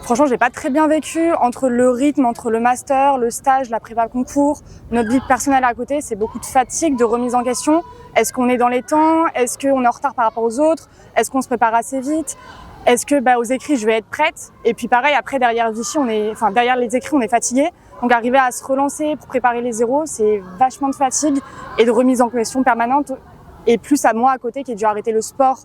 Franchement, j'ai pas très bien vécu entre le rythme, entre le master, le stage, la prépa concours, notre vie personnelle à côté. C'est beaucoup de fatigue, de remise en question. Est-ce qu'on est dans les temps? Est-ce qu'on est en retard par rapport aux autres? Est-ce qu'on se prépare assez vite? Est-ce que aux écrits, je vais être prête? Et puis pareil, après, derrière Vichy, derrière les écrits, on est fatigué. Donc arriver à se relancer pour préparer les zéros, c'est vachement de fatigue et de remise en question permanente. Et plus à moi à côté qui ai dû arrêter le sport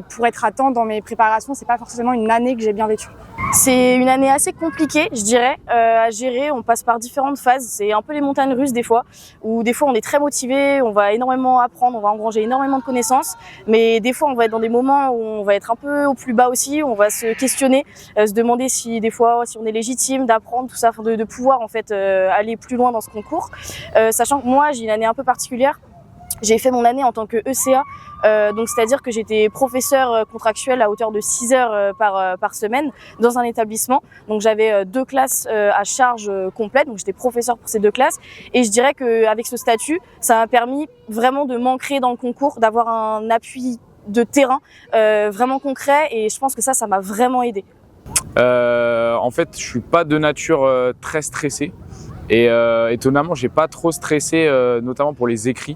pour être à temps dans mes préparations, c'est pas forcément une année que j'ai bien vécue. C'est une année assez compliquée, je dirais, à gérer. On passe par différentes phases. C'est un peu les montagnes russes des fois, où des fois on est très motivé, on va énormément apprendre, on va engranger énormément de connaissances. Mais des fois on va être dans des moments où on va être un peu au plus bas aussi, on va se questionner, se demander si des fois si on est légitime d'apprendre tout ça, de pouvoir en fait aller plus loin dans ce concours. Sachant que moi j'ai une année un peu particulière. J'ai fait mon année en tant que ECA, donc c'est-à-dire que j'étais professeur contractuel à hauteur de 6 heures par semaine dans un établissement. Donc j'avais 2 classes à charge complète, donc j'étais professeur pour ces 2 classes. Et je dirais qu'avec ce statut, ça m'a permis vraiment de m'ancrer dans le concours, d'avoir un appui de terrain vraiment concret. Et je pense que ça m'a vraiment aidé. En fait, je suis pas de nature très stressée. Et étonnamment, j'ai pas trop stressé, notamment pour les écrits.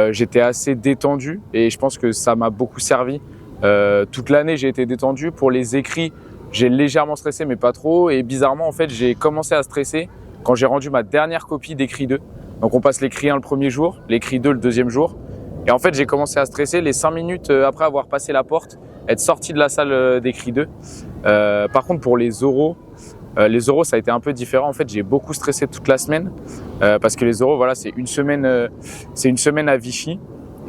J'étais assez détendu et je pense que ça m'a beaucoup servi. Toute l'année, j'ai été détendu. Pour les écrits, j'ai légèrement stressé, mais pas trop. Et bizarrement, en fait, j'ai commencé à stresser quand j'ai rendu ma dernière copie d'écrit 2. Donc, on passe l'écrit 1 le premier jour, l'écrit 2 le deuxième jour. Et en fait, j'ai commencé à stresser les 5 minutes après avoir passé la porte, être sorti de la salle d'écrit 2. Par contre, pour les oraux, ça a été un peu différent. En fait, j'ai beaucoup stressé toute la semaine parce que les oraux, voilà, c'est une semaine à Vichy.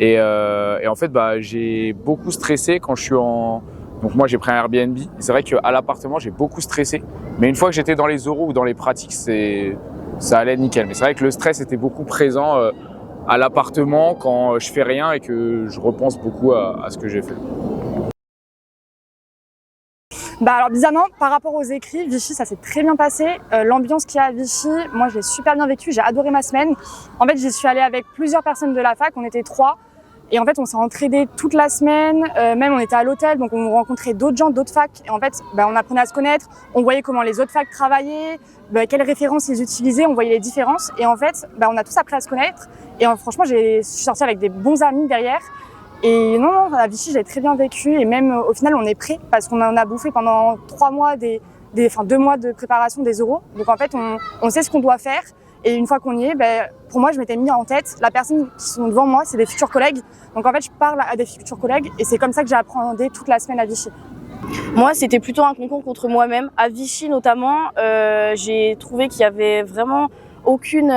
Et en fait, j'ai beaucoup stressé quand je suis en. Donc moi, j'ai pris un Airbnb. C'est vrai qu'à l'appartement, j'ai beaucoup stressé. Mais une fois que j'étais dans les oraux ou dans les pratiques, ça allait nickel. Mais c'est vrai que le stress était beaucoup présent à l'appartement quand je fais rien et que je repense beaucoup à ce que j'ai fait. Alors bizarrement, par rapport aux écrits, Vichy, ça s'est très bien passé. L'ambiance qu'il y a à Vichy, moi je l'ai super bien vécu, j'ai adoré ma semaine. En fait, j'y suis allée avec plusieurs personnes de la fac, on était 3. Et en fait, on s'est entraînés toute la semaine, même on était à l'hôtel, donc on rencontrait d'autres gens, d'autres facs. Et en fait, on apprenait à se connaître, on voyait comment les autres facs travaillaient, quelles références ils utilisaient, on voyait les différences. Et en fait, on a tous appris à se connaître. Et franchement, je suis sortie avec des bons amis derrière. Et non, à Vichy, j'ai très bien vécu et même au final, on est prêt parce qu'on en a bouffé pendant 2 mois de préparation des oraux. Donc en fait, on sait ce qu'on doit faire et une fois qu'on y est, pour moi, je m'étais mis en tête, la personne qui sont devant moi, c'est des futurs collègues. Donc en fait, je parle à des futurs collègues et c'est comme ça que j'ai appréhendé toute la semaine à Vichy. Moi, c'était plutôt un concours contre moi-même. À Vichy notamment, j'ai trouvé qu'il y avait vraiment aucune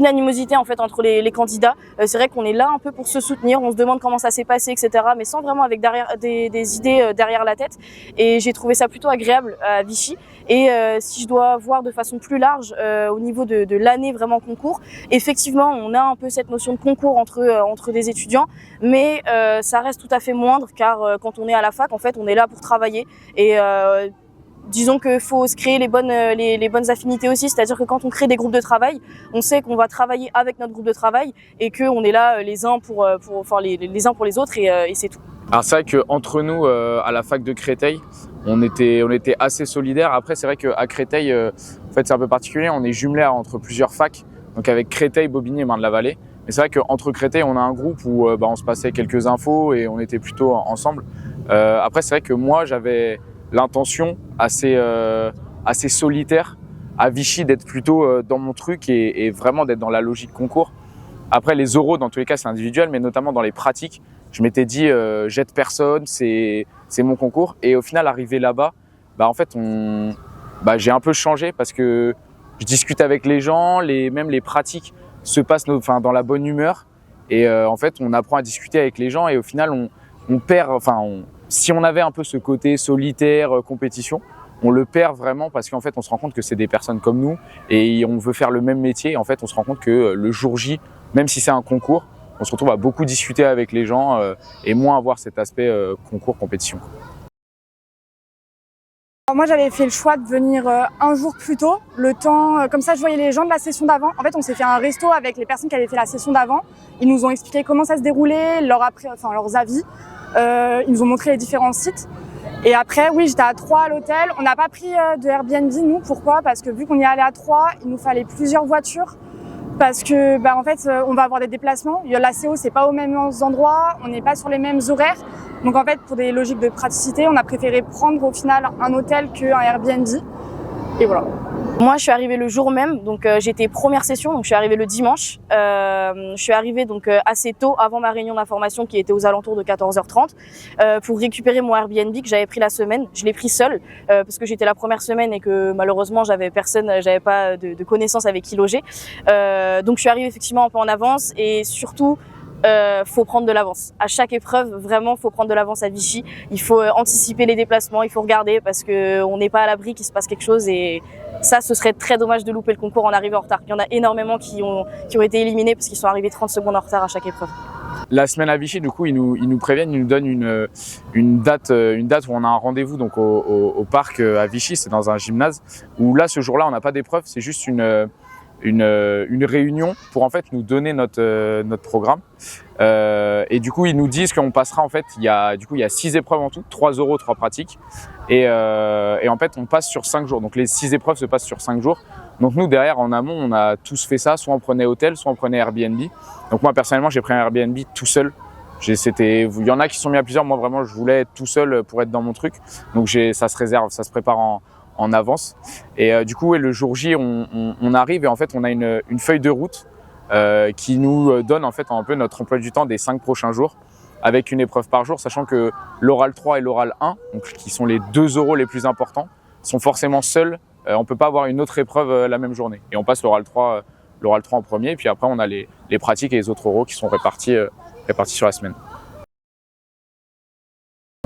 animosité en fait entre les candidats. C'est vrai qu'on est là un peu pour se soutenir, on se demande comment ça s'est passé, etc. Mais sans vraiment avec des idées derrière la tête. Et j'ai trouvé ça plutôt agréable à Vichy. Et si je dois voir de façon plus large au niveau de l'année vraiment concours, effectivement, on a un peu cette notion de concours entre des étudiants, mais ça reste tout à fait moindre car quand on est à la fac, en fait, on est là pour travailler et disons qu'il faut se créer les bonnes affinités aussi, c'est-à-dire que quand on crée des groupes de travail, on sait qu'on va travailler avec notre groupe de travail et qu'on est là les uns pour les autres et c'est tout. Alors c'est vrai qu'entre nous, à la fac de Créteil, on était assez solidaires. Après, c'est vrai qu'à Créteil, en fait, c'est un peu particulier. On est jumelés entre plusieurs facs, donc avec Créteil, Bobigny et Marne-la-Vallée. Mais c'est vrai qu'entre Créteil, on a un groupe où on se passait quelques infos et on était plutôt ensemble. Après, c'est vrai que moi, j'avais l'intention assez solitaire à Vichy d'être plutôt dans mon truc et vraiment d'être dans la logique concours. Après, les oraux, dans tous les cas, c'est individuel, mais notamment dans les pratiques, je m'étais dit jette personne, c'est mon concours. Et au final, arrivé là-bas, en fait, j'ai un peu changé parce que je discute avec les gens, même les pratiques se passent dans la bonne humeur. Et en fait, on apprend à discuter avec les gens et au final, on perd, si on avait un peu ce côté solitaire, compétition, on le perd vraiment parce qu'en fait, on se rend compte que c'est des personnes comme nous et on veut faire le même métier. En fait, on se rend compte que le jour J, même si c'est un concours, on se retrouve à beaucoup discuter avec les gens et moins avoir cet aspect concours-compétition. Moi, j'avais fait le choix de venir un jour plus tôt, le temps, comme ça je voyais les gens de la session d'avant. En fait, on s'est fait un resto avec les personnes qui avaient fait la session d'avant. Ils nous ont expliqué comment ça se déroulait, leurs avis. Ils nous ont montré les différents sites. Et après, oui, j'étais à 3 à l'hôtel. On n'a pas pris de Airbnb, nous. Pourquoi? Parce que vu qu'on y allait à 3, il nous fallait plusieurs voitures. Parce que, en fait, on va avoir des déplacements. La CO, c'est pas aux mêmes endroits. On n'est pas sur les mêmes horaires. Donc, en fait, pour des logiques de praticité, on a préféré prendre au final un hôtel qu'un Airbnb. Et voilà. Moi, je suis arrivée le jour même, donc j'étais première session, donc je suis arrivée le dimanche. Je suis arrivée donc assez tôt avant ma réunion d'information qui était aux alentours de 14h30 pour récupérer mon Airbnb que j'avais pris la semaine. Je l'ai pris seule parce que j'étais la première semaine et que malheureusement j'avais pas de connaissances avec qui loger. Donc je suis arrivée effectivement un peu en avance et surtout faut prendre de l'avance. À chaque épreuve, vraiment, faut prendre de l'avance à Vichy. Il faut anticiper les déplacements, il faut regarder parce que on n'est pas à l'abri qu'il se passe quelque chose et ça, ce serait très dommage de louper le concours en arrivant en retard. Il y en a énormément qui ont été éliminés parce qu'ils sont arrivés 30 secondes en retard à chaque épreuve. La semaine à Vichy, du coup, ils nous préviennent, ils nous donnent une date où on a un rendez-vous donc au parc à Vichy, c'est dans un gymnase où là, ce jour-là, on n'a pas d'épreuve, c'est juste une réunion pour en fait nous donner notre programme et du coup ils nous disent qu'on passera en fait il y a 6 épreuves en tout, 3 oraux, 3 pratiques et en fait on passe sur 5 jours, donc les 6 épreuves se passent sur 5 jours. Donc nous derrière en amont on a tous fait ça, soit on prenait hôtel, soit on prenait Airbnb. Donc moi personnellement j'ai pris un Airbnb tout seul. Il y en a qui sont mis à plusieurs, moi vraiment je voulais être tout seul pour être dans mon truc, donc ça se réserve, ça se prépare en avance. Et du coup, le jour J, on arrive et en fait, on a une feuille de route qui nous donne en fait un peu notre emploi du temps des 5 prochains jours avec une épreuve par jour, sachant que l'oral 3 et l'oral 1, donc, qui sont les 2 oraux les plus importants, sont forcément seuls. On peut pas avoir une autre épreuve la même journée. Et on passe l'oral 3 en premier, et puis après, on a les pratiques et les autres oraux qui sont répartis sur la semaine.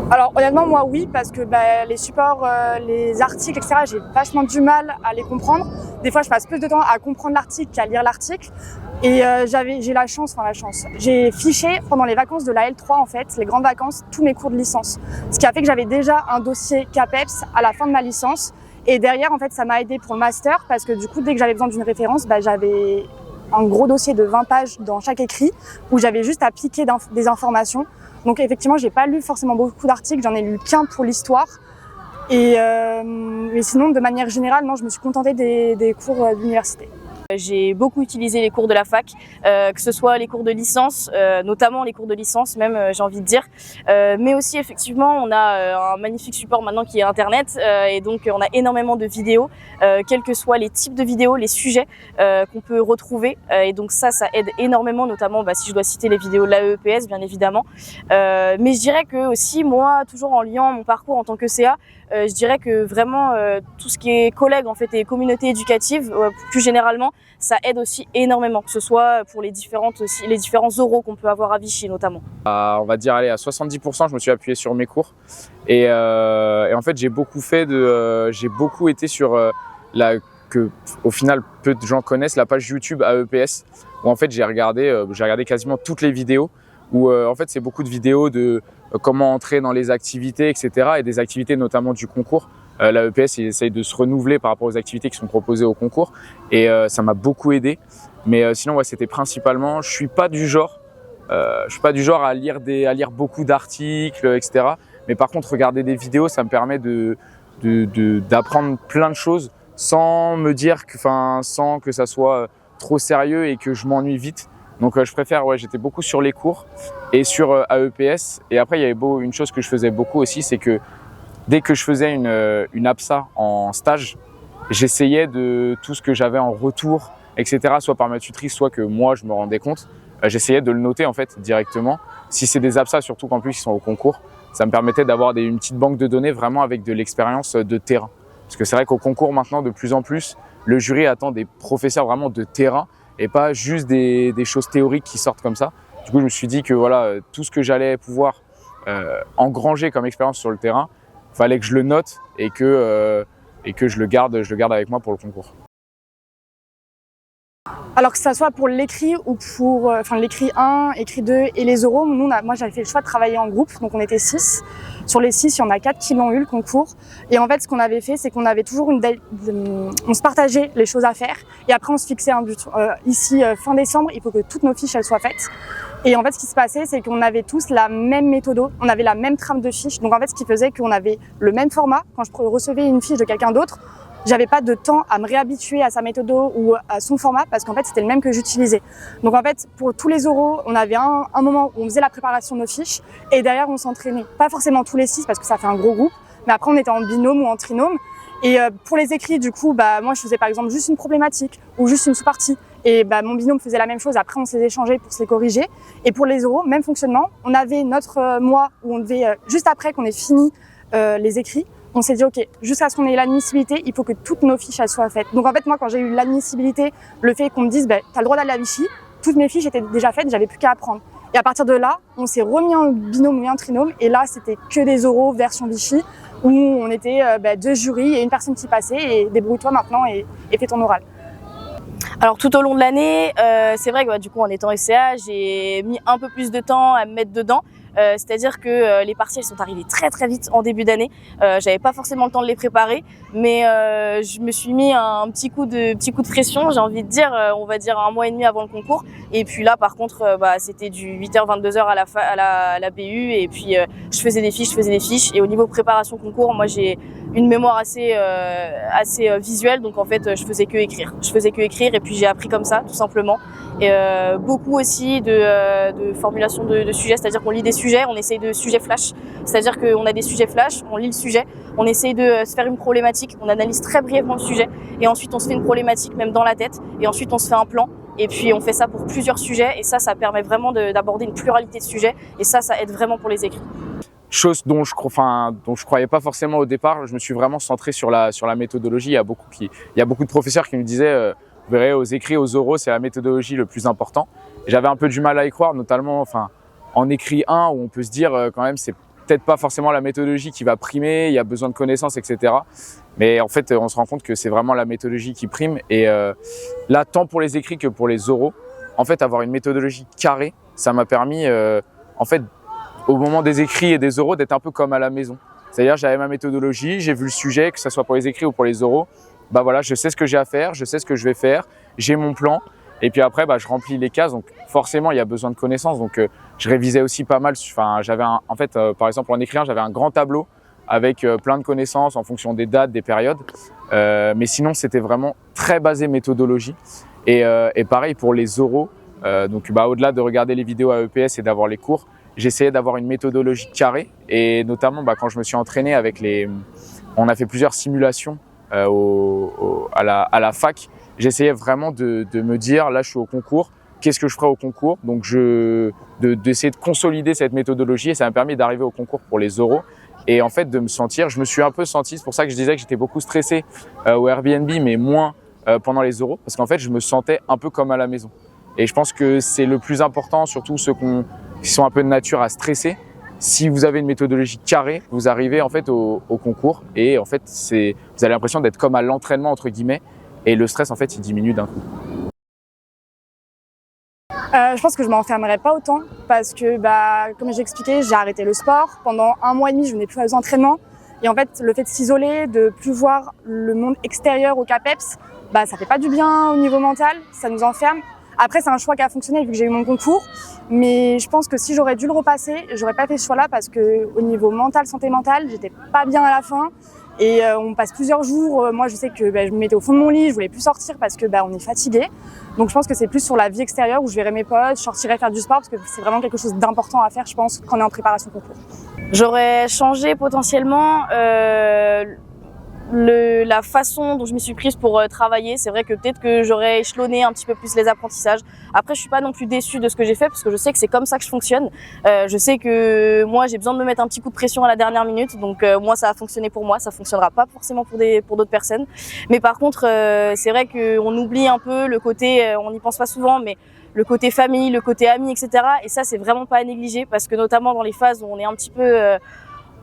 Alors honnêtement moi oui parce que les supports, les articles etc. j'ai vachement du mal à les comprendre. Des fois je passe plus de temps à comprendre l'article qu'à lire l'article et j'ai la chance, j'ai fiché pendant les vacances de la L3 en fait, les grandes vacances, tous mes cours de licence. Ce qui a fait que j'avais déjà un dossier CAPEPS à la fin de ma licence et derrière en fait ça m'a aidé pour le master parce que du coup dès que j'avais besoin d'une référence, j'avais un gros dossier de 20 pages dans chaque écrit où j'avais juste à piquer des informations. Donc effectivement, j'ai pas lu forcément beaucoup d'articles, j'en ai lu qu'un pour l'histoire. Et sinon, de manière générale, non, je me suis contentée des cours d'université. J'ai beaucoup utilisé les cours de la fac, que ce soit les cours de licence, notamment les cours de licence même, j'ai envie de dire. Mais aussi effectivement, on a un magnifique support maintenant qui est Internet et donc on a énormément de vidéos, quels que soient les types de vidéos, les sujets qu'on peut retrouver. Et donc ça aide énormément, notamment si je dois citer les vidéos de l'AEPS bien évidemment. Mais je dirais que aussi moi, toujours en liant mon parcours en tant que CA, je dirais que vraiment tout ce qui est collègues en fait et communauté éducative plus généralement, ça aide aussi énormément, que ce soit pour les différents oraux qu'on peut avoir à Vichy notamment. On va dire à 70%, je me suis appuyé sur mes cours et en fait j'ai beaucoup été sur que au final peu de gens connaissent, la page YouTube AEPS où en fait j'ai regardé quasiment toutes les vidéos où en fait c'est beaucoup de vidéos de comment entrer dans les activités, etc. et des activités notamment du concours. L'AEPS il essaye de se renouveler par rapport aux activités qui sont proposées au concours et ça m'a beaucoup aidé. Mais sinon ouais, c'était principalement, je suis pas du genre à lire beaucoup d'articles, etc. Mais par contre regarder des vidéos, ça me permet d'apprendre plein de choses sans que ça soit trop sérieux et que je m'ennuie vite. Donc je préfère, j'étais beaucoup sur les cours et sur AEPS. Et après, il y avait une chose que je faisais beaucoup aussi, c'est que dès que je faisais une APSA en stage, j'essayais de tout ce que j'avais en retour, etc., soit par ma tutrice, soit que moi, je me rendais compte. J'essayais de le noter en fait directement. Si c'est des APSA, surtout qu'en plus ils sont au concours, ça me permettait d'avoir une petite banque de données vraiment avec de l'expérience de terrain. Parce que c'est vrai qu'au concours maintenant, de plus en plus, le jury attend des professeurs vraiment de terrain et pas juste des choses théoriques qui sortent comme ça. Du coup, je me suis dit que voilà, tout ce que j'allais pouvoir engranger comme expérience sur le terrain, fallait que je le note et que je le garde avec moi pour le concours. Alors que ça soit pour l'écrit ou pour l'écrit 1, écrit 2 et les oraux, moi j'avais fait le choix de travailler en groupe, donc on était 6. Sur les 6, il y en a 4 qui l'ont eu le concours. Et en fait, ce qu'on avait fait, c'est qu'on avait toujours on se partageait les choses à faire et après on se fixait un but. Ici, fin décembre, il faut que toutes nos fiches elles soient faites. Et en fait, ce qui se passait, c'est qu'on avait tous la même méthode, on avait la même trame de fiche. Donc en fait, ce qui faisait qu'on avait le même format. Quand je recevais une fiche de quelqu'un d'autre, j'avais pas de temps à me réhabituer à sa méthode ou à son format parce qu'en fait, c'était le même que j'utilisais. Donc en fait, pour tous les oraux, on avait un moment où on faisait la préparation de nos fiches et derrière, on s'entraînait. Pas forcément tous les 6 parce que ça fait un gros groupe, mais après, on était en binôme ou en trinôme. Et pour les écrits, du coup, moi, je faisais par exemple juste une problématique ou juste une sous-partie. Et mon binôme faisait la même chose. Après, on s'est échangé pour se les corriger. Et pour les oraux, même fonctionnement. On avait notre mois où on devait, juste après qu'on ait fini les écrits, on s'est dit, OK, jusqu'à ce qu'on ait l'admissibilité, il faut que toutes nos fiches elles soient faites. Donc en fait, moi, quand j'ai eu l'admissibilité, le fait qu'on me dise, t'as le droit d'aller à Vichy, toutes mes fiches étaient déjà faites, j'avais plus qu'à apprendre. Et à partir de là, on s'est remis en binôme ou en trinôme. Et là, c'était que des oraux version Vichy, où on était 2 jurys et une personne qui passait. Et débrouille-toi maintenant et fais ton oral. Alors tout au long de l'année, c'est vrai que du coup en étant SCA, j'ai mis un peu plus de temps à me mettre dedans. C'est-à-dire que les partiels sont arrivés très très vite en début d'année. J'avais pas forcément le temps de les préparer, mais je me suis mis un petit coup de pression, j'ai envie de dire, on va dire 1 mois et demi avant le concours. Et puis là, par contre, c'était du 8h 22h à la BU, et puis je faisais des fiches. Et au niveau préparation concours, moi j'ai une mémoire assez visuelle, donc en fait je faisais que écrire et puis j'ai appris comme ça tout simplement. Et beaucoup aussi de formulation de sujets, c'est-à-dire qu'on lit des sujets, on essaye de sujets flash, c'est-à-dire qu'on a des sujets flash, on lit le sujet, on essaye de se faire une problématique, on analyse très brièvement le sujet et ensuite on se fait une problématique même dans la tête et ensuite on se fait un plan. Et puis on fait ça pour plusieurs sujets et ça permet vraiment d'aborder une pluralité de sujets et ça aide vraiment pour les écrits. Chose dont je croyais pas forcément au départ, je me suis vraiment centré sur la méthodologie. Il y a beaucoup de professeurs qui nous disaient, vous verrez, aux écrits, aux oraux, c'est la méthodologie le plus important. J'avais un peu du mal à y croire, notamment en écrit 1 où on peut se dire quand même c'est peut-être pas forcément la méthodologie qui va primer, il y a besoin de connaissances, etc. Mais en fait, on se rend compte que c'est vraiment la méthodologie qui prime. Et là, tant pour les écrits que pour les oraux, en fait, avoir une méthodologie carrée, ça m'a permis, en fait, au moment des écrits et des oraux, d'être un peu comme à la maison. C'est-à-dire, j'avais ma méthodologie, j'ai vu le sujet, que ce soit pour les écrits ou pour les oraux. Voilà, je sais ce que j'ai à faire, je sais ce que je vais faire, j'ai mon plan. Et puis après, je remplis les cases. Donc forcément, il y a besoin de connaissances. Donc je révisais aussi pas mal. J'avais par exemple, en écrivant, j'avais un grand tableau avec plein de connaissances en fonction des dates, des périodes. Mais sinon, c'était vraiment très basé méthodologie. Et pareil pour les oraux. Au-delà de regarder les vidéos à EPS et d'avoir les cours, j'essayais d'avoir une méthodologie carrée. Et notamment, quand je me suis entraîné on a fait plusieurs simulations à la fac. J'essayais vraiment de me dire, là je suis au concours, qu'est-ce que je ferai au concours? Donc d'essayer de consolider cette méthodologie et ça m'a permis d'arriver au concours pour les oraux. Et en fait je me suis un peu senti, c'est pour ça que je disais que j'étais beaucoup stressé au Airbnb mais moins pendant les oraux parce qu'en fait je me sentais un peu comme à la maison. Et je pense que c'est le plus important, surtout ceux qui sont un peu de nature à stresser. Si vous avez une méthodologie carrée, vous arrivez en fait au concours et en fait vous avez l'impression d'être comme à l'entraînement entre guillemets et le stress en fait il diminue d'un coup. Je pense que je m'enfermerai pas autant parce que comme j'ai expliqué, j'ai arrêté le sport. Pendant 1 mois et demi, je venais plus aux entraînements. Et en fait, le fait de s'isoler, de plus voir le monde extérieur au CAPEPS, ça fait pas du bien au niveau mental, ça nous enferme. Après, c'est un choix qui a fonctionné vu que j'ai eu mon concours. Mais je pense que si j'aurais dû le repasser, j'aurais pas fait ce choix-là parce que au niveau mental, santé mentale, j'étais pas bien à la fin. Et on passe plusieurs jours. Moi, je sais que je me mettais au fond de mon lit, je voulais plus sortir parce que on est fatigué. Donc, je pense que c'est plus sur la vie extérieure où je verrais mes potes, je sortirais faire du sport parce que c'est vraiment quelque chose d'important à faire, je pense, quand on est en préparation concours. J'aurais changé potentiellement la façon dont je m'y suis prise pour travailler. C'est vrai que peut-être que j'aurais échelonné un petit peu plus les apprentissages. Après, je suis pas non plus déçue de ce que j'ai fait parce que je sais que c'est comme ça que je fonctionne. Je sais que moi, j'ai besoin de me mettre un petit coup de pression à la dernière minute. Donc moi, ça a fonctionné pour moi. Ça fonctionnera pas forcément pour d'autres personnes. Mais par contre, c'est vrai qu'on oublie un peu le côté, on n'y pense pas souvent, mais le côté famille, le côté amis, etc. Et ça, c'est vraiment pas à négliger parce que notamment dans les phases où on est un petit peu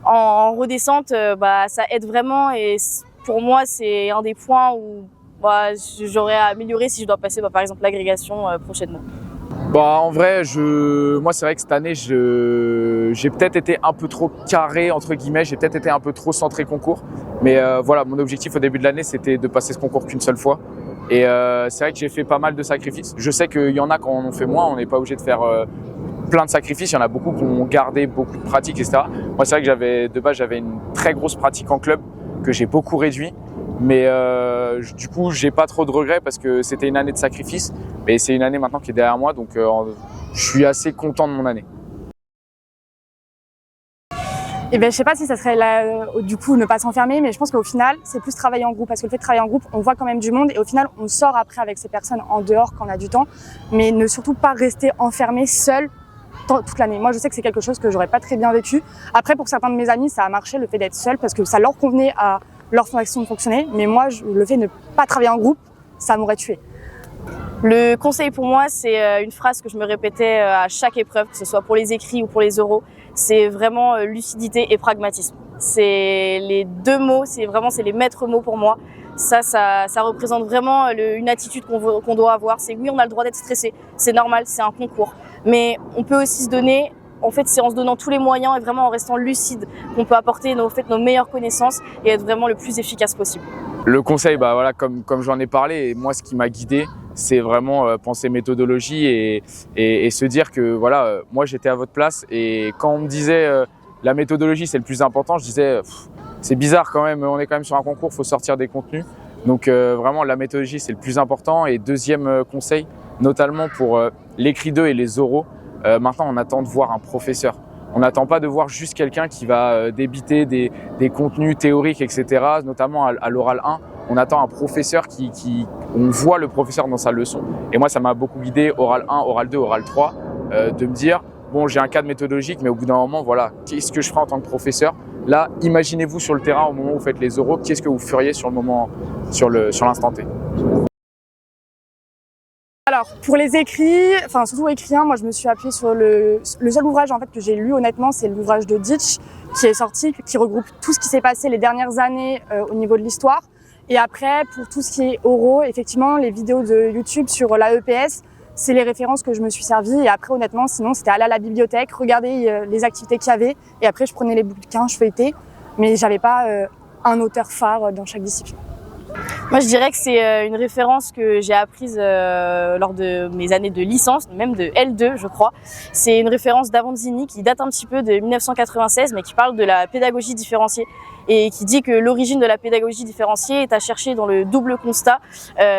en redescente, ça aide vraiment et pour moi c'est un des points où j'aurais à améliorer si je dois passer par exemple l'agrégation prochainement. En vrai, moi c'est vrai que cette année j'ai peut-être été un peu trop carré entre guillemets, j'ai peut-être été un peu trop centré concours, mais mon objectif au début de l'année c'était de passer ce concours qu'une seule fois. Et c'est vrai que j'ai fait pas mal de sacrifices. Je sais qu'il y en a quand on en fait moins, on n'est pas obligé de faire plein de sacrifices. Il y en a beaucoup qui ont gardé beaucoup de pratiques, etc. Moi, c'est vrai que de base, j'avais une très grosse pratique en club que j'ai beaucoup réduit. Mais du coup, j'ai pas trop de regrets parce que c'était une année de sacrifice. Mais c'est une année maintenant qui est derrière moi, donc je suis assez content de mon année. Et ben, je sais pas si ça serait du coup ne pas s'enfermer, mais je pense qu'au final, c'est plus travailler en groupe. Parce que le fait de travailler en groupe, on voit quand même du monde et au final, on sort après avec ces personnes en dehors quand on a du temps. Mais ne surtout pas rester enfermé seul toute l'année. Moi, je sais que c'est quelque chose que j'aurais pas très bien vécu. Après, pour certains de mes amis, ça a marché le fait d'être seul parce que ça leur convenait à leur façon de fonctionner. Mais moi, le fait de ne pas travailler en groupe, ça m'aurait tué. Le conseil pour moi, c'est une phrase que je me répétais à chaque épreuve, que ce soit pour les écrits ou pour les oraux. C'est vraiment lucidité et pragmatisme. C'est les deux mots, c'est les maîtres mots pour moi. Ça représente vraiment une attitude qu'on doit avoir. C'est oui, on a le droit d'être stressé, c'est normal, c'est un concours. Mais on peut aussi se donner, en fait, c'est en se donnant tous les moyens et vraiment en restant lucide qu'on peut apporter nos meilleures connaissances et être vraiment le plus efficace possible. Le conseil, bah voilà, comme j'en ai parlé, et moi ce qui m'a guidé, c'est vraiment penser méthodologie et se dire que voilà, moi j'étais à votre place et quand on me disait la méthodologie c'est le plus important, je disais c'est bizarre quand même, on est quand même sur un concours, faut sortir des contenus. Donc vraiment la méthodologie c'est le plus important. Et deuxième conseil, notamment pour l'écrit 2 et les oraux, maintenant on attend de voir un professeur. On n'attend pas de voir juste quelqu'un qui va débiter des contenus théoriques, etc. Notamment à l'oral 1, on attend un professeur on voit le professeur dans sa leçon. Et moi, ça m'a beaucoup guidé, oral 1, oral 2, oral 3, de me dire, bon, j'ai un cadre méthodologique, mais au bout d'un moment, voilà, qu'est-ce que je ferai en tant que professeur? Là, imaginez-vous sur le terrain au moment où vous faites les oraux, qu'est-ce que vous feriez sur le moment, sur l'instant T? Alors, pour les écrits, enfin surtout écrits, moi je me suis appuyée sur le seul ouvrage en fait que j'ai lu honnêtement, c'est l'ouvrage de Ditch qui est sorti, qui regroupe tout ce qui s'est passé les dernières années au niveau de l'histoire. Et après, pour tout ce qui est oraux, effectivement, les vidéos de YouTube sur l'AEPS, c'est les références que je me suis servie. Et après, honnêtement, sinon, c'était aller à la bibliothèque, regarder les activités qu'il y avait. Et après, je prenais les bouquins, je feuilletais. Mais j'avais pas un auteur phare dans chaque discipline. Moi, je dirais que c'est une référence que j'ai apprise lors de mes années de licence, même de L2, je crois. C'est une référence d'Avanzini qui date un petit peu de 1996, mais qui parle de la pédagogie différenciée et qui dit que l'origine de la pédagogie différenciée est à chercher dans le double constat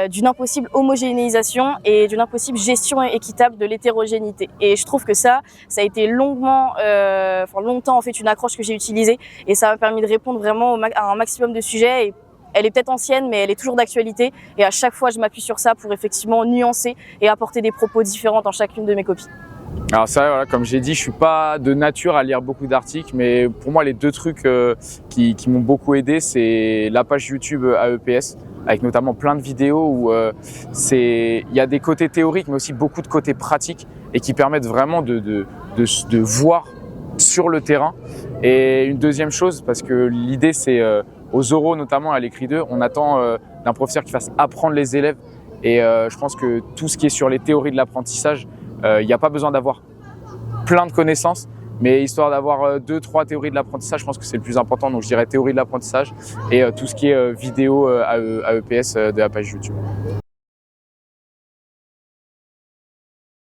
d'une impossible homogénéisation et d'une impossible gestion équitable de l'hétérogénéité. Et je trouve que ça a été longtemps en fait une accroche que j'ai utilisée et ça m'a permis de répondre vraiment à un maximum de sujets. Et elle est peut-être ancienne, mais elle est toujours d'actualité. Et à chaque fois, je m'appuie sur ça pour effectivement nuancer et apporter des propos différents dans chacune de mes copies. Alors c'est vrai, voilà, comme j'ai dit, je suis pas de nature à lire beaucoup d'articles, mais pour moi, les deux trucs qui m'ont beaucoup aidé, c'est la page YouTube AEPS, avec notamment plein de vidéos où il y a des côtés théoriques, mais aussi beaucoup de côtés pratiques et qui permettent vraiment de voir sur le terrain. Et une deuxième chose, parce que l'idée, c'est aux oraux, notamment à l'écrit 2, on attend d'un professeur qui fasse apprendre les élèves. Et je pense que tout ce qui est sur les théories de l'apprentissage, il n'y a pas besoin d'avoir plein de connaissances, mais histoire d'avoir 2-3 théories de l'apprentissage, je pense que c'est le plus important. Donc je dirais théorie de l'apprentissage et tout ce qui est vidéo AEPS de la page YouTube.